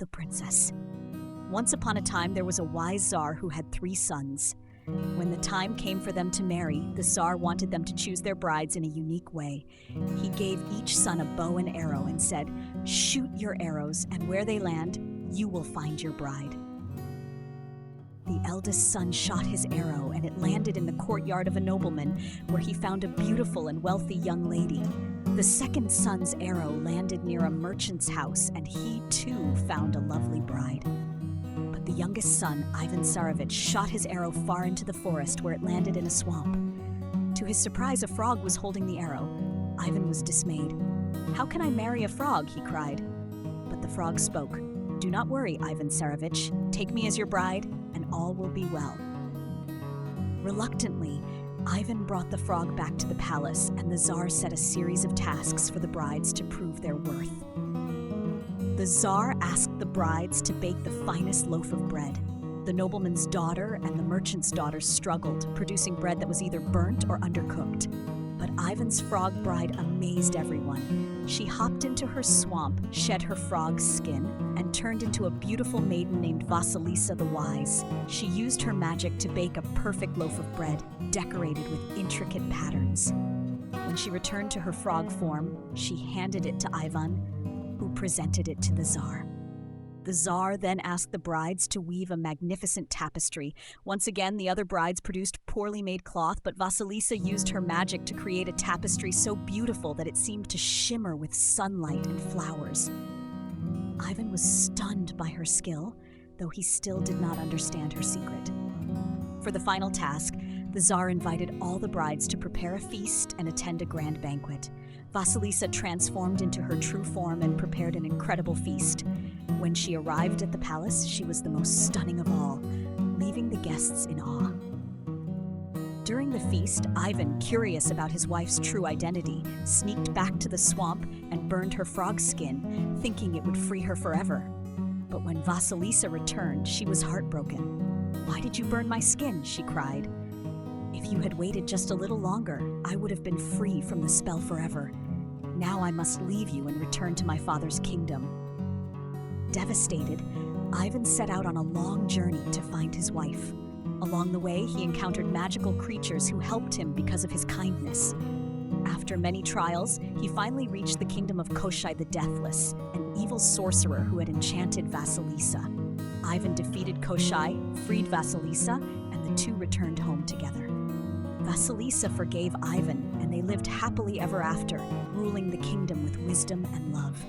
the princess. Once upon a time, there was a wise Tsar who had 3 sons. When the time came for them to marry, the Tsar wanted them to choose their brides in a unique way. He gave each son a bow and arrow and said, "Shoot your arrows, and where they land, you will find your bride." The eldest son shot his arrow, and it landed in the courtyard of a nobleman, where he found a beautiful and wealthy young lady. The second son's arrow landed near a merchant's house, and he too found a lovely bride. But the youngest son, Ivan Tsarevich, shot his arrow far into the forest, where it landed in a swamp. To his surprise, a frog was holding the arrow. Ivan was dismayed. "How can I marry a frog?" he cried. But the frog spoke. "Do not worry, Ivan Tsarevich. Take me as your bride, and all will be well." Reluctantly, Ivan brought the frog back to the palace, and the Tsar set a series of tasks for the brides to prove their worth. The Tsar asked the brides to bake the finest loaf of bread. The nobleman's daughter and the merchant's daughter struggled, producing bread that was either burnt or undercooked. But Ivan's frog bride amazed everyone. She hopped into her swamp, shed her frog's skin, and turned into a beautiful maiden named Vasilisa the Wise. She used her magic to bake a perfect loaf of bread, decorated with intricate patterns. When she returned to her frog form, she handed it to Ivan, who presented it to the Tsar. The Tsar then asked the brides to weave a magnificent tapestry. Once again, the other brides produced poorly made cloth, but Vasilisa used her magic to create a tapestry so beautiful that it seemed to shimmer with sunlight and flowers. Ivan was stunned by her skill, though he still did not understand her secret. For the final task, the Tsar invited all the brides to prepare a feast and attend a grand banquet. Vasilisa transformed into her true form and prepared an incredible feast. When she arrived at the palace, she was the most stunning of all, leaving the guests in awe. During the feast, Ivan, curious about his wife's true identity, sneaked back to the swamp and burned her frog skin, thinking it would free her forever. But when Vasilisa returned, she was heartbroken. "Why did you burn my skin?" she cried. "If you had waited just a little longer, I would have been free from the spell forever. Now I must leave you and return to my father's kingdom." Devastated, Ivan set out on a long journey to find his wife. Along the way, he encountered magical creatures who helped him because of his kindness. After many trials, he finally reached the kingdom of Koshchei the Deathless, an evil sorcerer who had enchanted Vasilisa. Ivan defeated Koshchei, freed Vasilisa, and the two returned home together. Vasilisa forgave Ivan, and they lived happily ever after, ruling the kingdom with wisdom and love.